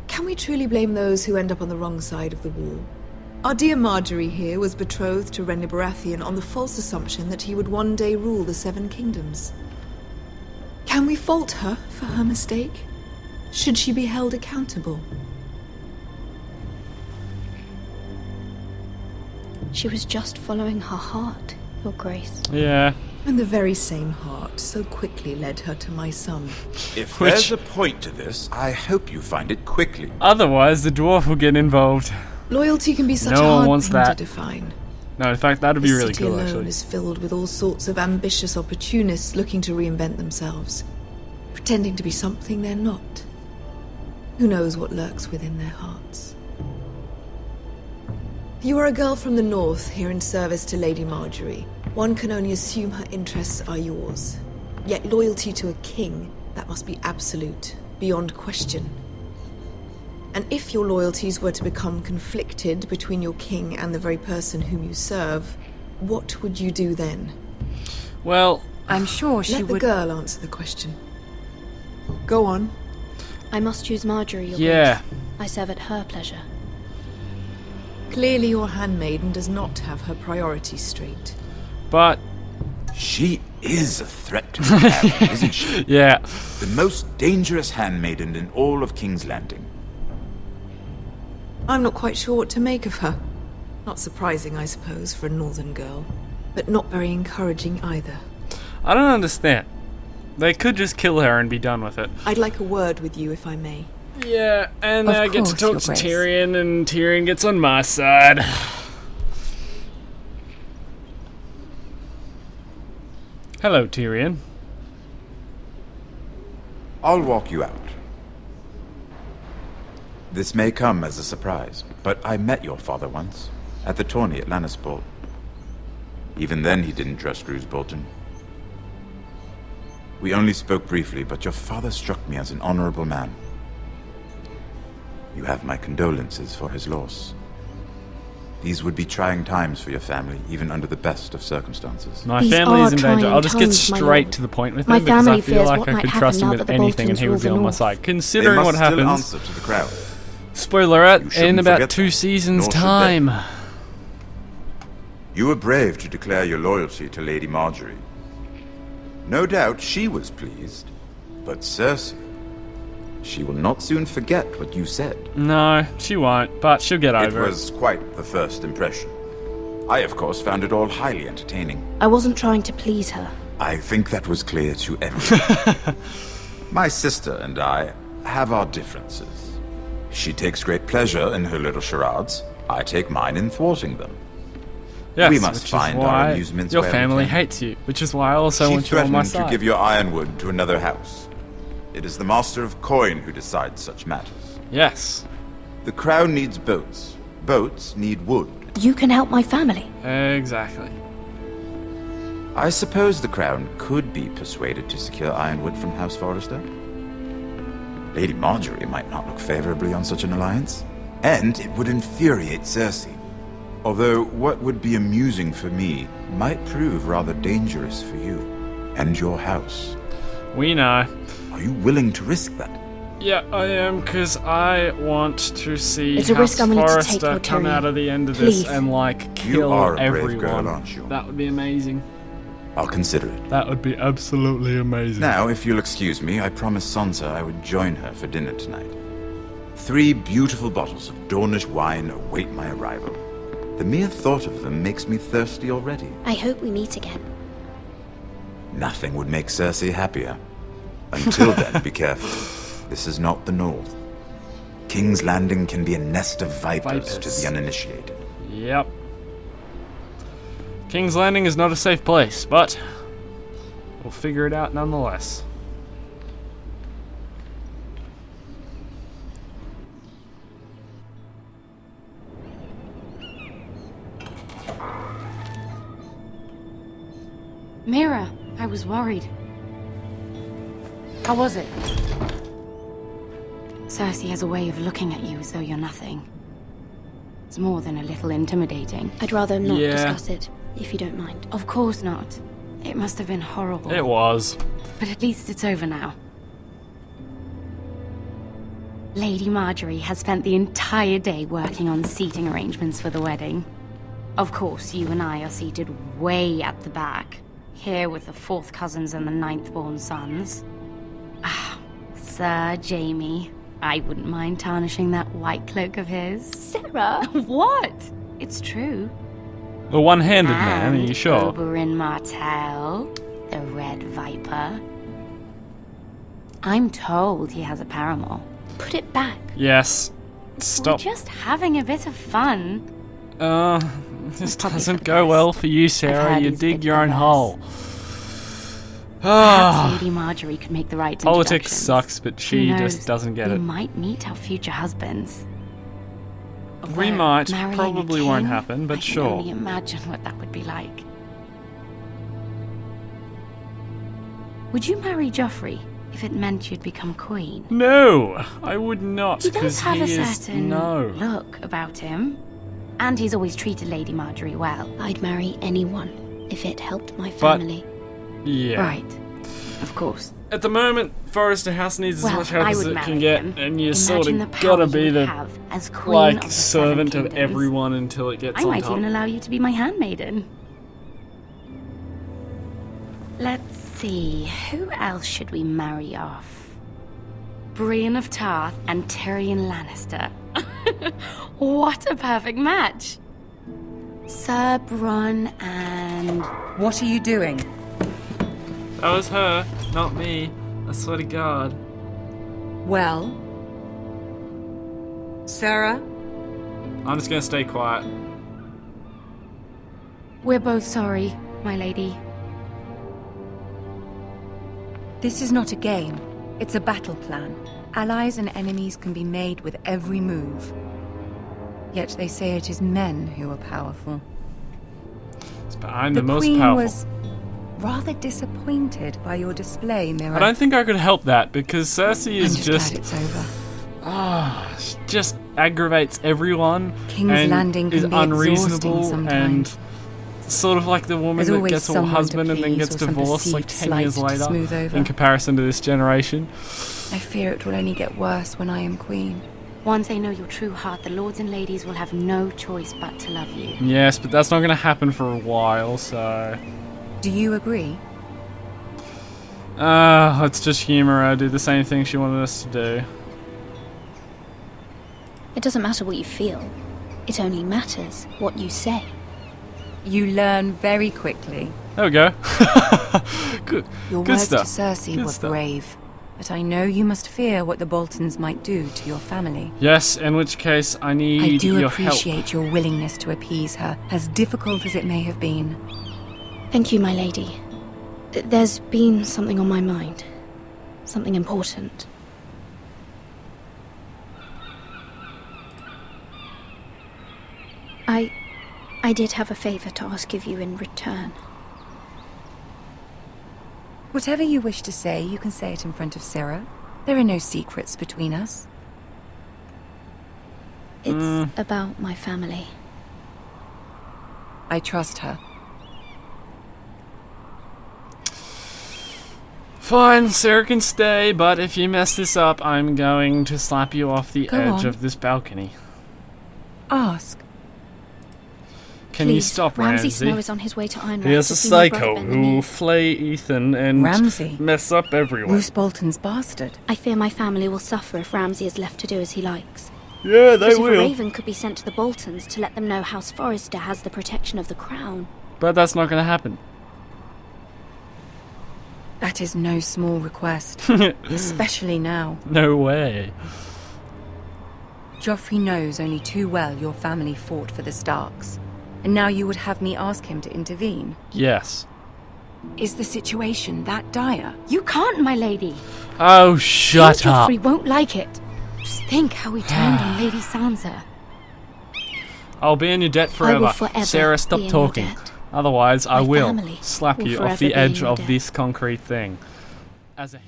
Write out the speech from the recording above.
Can we truly blame those who end up on the wrong side of the wall? Our dear Marjorie here was betrothed to Renly Baratheon on the false assumption that he would one day rule the Seven Kingdoms. Can we fault her for her mistake? Should she be held accountable? She was just following her heart, Your Grace. Yeah. And the very same heart so quickly led her to my son. If there's a point to this, I hope you find it quickly. Otherwise, the dwarf will get involved. Loyalty can be such No a one hard wants thing that. to define. No, in fact, that'd be The really city cool, alone actually. is filled with all sorts of ambitious opportunists looking to reinvent themselves, pretending to be something they're not. Who knows what lurks within their hearts? You are a girl from the north, here in service to Lady Marjorie. One can only assume her interests are yours. Yet loyalty to a king, that must be absolute, beyond question. And if your loyalties were to become conflicted between your king and the very person whom you serve, what would you do then? Well, I'm sure she Let the would... girl answer the question. Go on. I must choose Marjorie, Your yeah. Grace. I serve at her pleasure. Clearly your handmaiden does not have her priorities straight. But, She is a threat to the family, isn't she? yeah. The most dangerous handmaiden in all of King's Landing. I'm not quite sure what to make of her. Not surprising, I suppose, for a northern girl. But not very encouraging either. I don't understand. They could just kill her and be done with it. I'd like a word with you, if I may. Yeah, and Of I get to course, talk Your to Grace. Tyrion, and Tyrion gets on my side. Hello, Tyrion. I'll walk you out. This may come as a surprise, but I met your father once, at the tourney at Lannisport. Even then he didn't trust Roose Bolton. We only spoke briefly, but your father struck me as an honorable man. You have my condolences for his loss. These would be trying times for your family, even under the best of circumstances. My These family is are in danger. trying I'll just get times, my straight lord. to the point with My him because I family feel fears like what I might could happen trust him now with that the anything and Boltons he rule would be the on my North. side. They Considering must what still happens, answer to the crown. spoiler You alert, shouldn't in about forget 2 that, seasons' nor should they. time. You were brave to declare your loyalty to Lady Marjorie. No doubt she was pleased, but Cersei, she will not soon forget what you said. No, she won't, but she'll get It over it. was quite the first impression. I, of course, found it all highly entertaining. I wasn't trying to please her. I think that was clear to everyone. My sister and I have our differences. She takes great pleasure in her little charades. I take mine in thwarting them. Yes, we must which find is our why amusements your where we family can. hates you, which is why I also She want you on my threatened side. to give your ironwood to another house. It is the Master of Coin who decides such matters. Yes, The crown needs boats. Boats need wood. You can help my family. exactly. I suppose the crown could be persuaded to secure ironwood from House Forrester. Lady Marjorie might not look favorably on such an alliance, and it would infuriate Cersei. Although what would be amusing for me might prove rather dangerous for you and your house. We know. Are you willing to risk that? Yeah, I am, because I want to see It's a risk I'm willing to take, Forrester Lord come Tyrion. out of the end of Please. this and, like, You kill are a brave everyone. girl, aren't you? That would be amazing. I'll consider it. That would be absolutely amazing. Now, if you'll excuse me, I promised Sansa I would join her for dinner tonight. 3 beautiful bottles of Dornish wine await my arrival. The mere thought of them makes me thirsty already. I hope we meet again. Nothing would make Cersei happier. Until then, be careful. This is not the North. King's Landing can be a nest of vipers to the uninitiated. Yep. King's Landing is not a safe place, but we'll figure it out nonetheless. Mira, I was worried. How was it? Cersei has a way of looking at you as though you're nothing. It's more than a little intimidating. I'd rather not Yeah. discuss it, if you don't mind. Of course not. It must have been horrible. It was. But at least it's over now. Lady Marjorie has spent the entire day working on seating arrangements for the wedding. Of course, you and I are seated way at the back, here with the 4th cousins and the 9th-born sons. Ah, Sir Jamie, I wouldn't mind tarnishing that white cloak of his. Sarah! What? It's true. The one-handed man, are you And sure? Oberyn Martell, the Red Viper. I'm told he has a paramour. Put it back. Yes. We're Stop. just having a bit of fun. This Probably doesn't for the go best. well for you, Sarah. heard You he's dig bit your own perverse. hole. Perhaps Ah, Lady Marjorie could make the right politics introductions. sucks, but she Who just knows? doesn't get We it. might meet our future husbands. We Although might. marrying a Probably won't king, happen, but I can sure. only imagine what that would be like. Would you marry Joffrey if it meant you'd become queen? No, I would not, He does because have he a is certain no. look about him. And he's always treated Lady Marjorie well. I'd marry anyone if it helped my family. Yeah. Right. Of course. At the moment, Forrester House needs as Well, much help I as would it marry can get, him. and you Imagine sort the of power gotta you be would the have as queen of the servant Seven of Kingdoms. everyone until it gets I on might top. even allow you to be my handmaiden. Let's see, who else should we marry off? Brienne of Tarth and Tyrion Lannister. What a perfect match! Sir Bronn and... What are you doing? That was her, not me. I swear to God. Well? Sarah? I'm just gonna stay quiet. We're both sorry, my lady. This is not a game. It's a battle plan. Allies and enemies can be made with every move. Yet they say it is men who are powerful. I'm the most Queen powerful. was rather disappointed by your display, Mirror. I don't think I could help that because Cersei I'm is just glad it's over. she just aggravates everyone King's and Landing is can be unreasonable exhausting and sometimes. sort of like the woman There's that always gets a someone to husband and then please gets or some divorced like perceived 10 years slight to later smooth over. in comparison to this generation. I fear it will only get worse when I am queen. Once they know your true heart, the lords and ladies will have no choice but to love you. Yes, but that's not going to happen for a while, so... Do you agree? Let's just humor her, do the same thing she wanted us to do. It doesn't matter what you feel. It only matters what you say. You learn very quickly. There we go. Good, Your good words stuff. to Cersei Good were stuff. brave, but I know you must fear what the Boltons might do to your family. Yes, in which case I need I do your help. appreciate your willingness to appease her, as difficult as it may have been. Thank you, my lady. There's been something on my mind. Something important. I did have a favor to ask of you in return. Whatever you wish to say, you can say it in front of Sarah. There are no secrets between us. It's about my family. I trust her. Fine, Sarah can stay, but if you mess this up, I'm going to slap you off the Go edge on. of this balcony. Ask. Can you Please, stop, Ramsay Ramsay? Snow is on his way to Ironrath He is to a see my brother psycho bend the who knee. will flay Ethan and Ramsay? mess up everyone. Roose Bolton's bastard. I fear my family will suffer if Ramsay is left to do as he likes. Yeah, But they if a will. raven could be sent to the Boltons to let them know House Forrester has the protection of the crown. But that's not going to happen. That is no small request, especially now. No way. Joffrey knows only too well your family fought for the Starks. And now you would have me ask him to intervene? Yes. Is the situation that dire? You can't, my lady. Oh, shut King up. Joffrey won't like it. Just think how he turned on Lady Sansa. I'll be in your debt I forever. will forever Sarah, be stop in your talking. debt. Otherwise, I My will family slap will you forever off the be in edge your of debt. this concrete thing. As a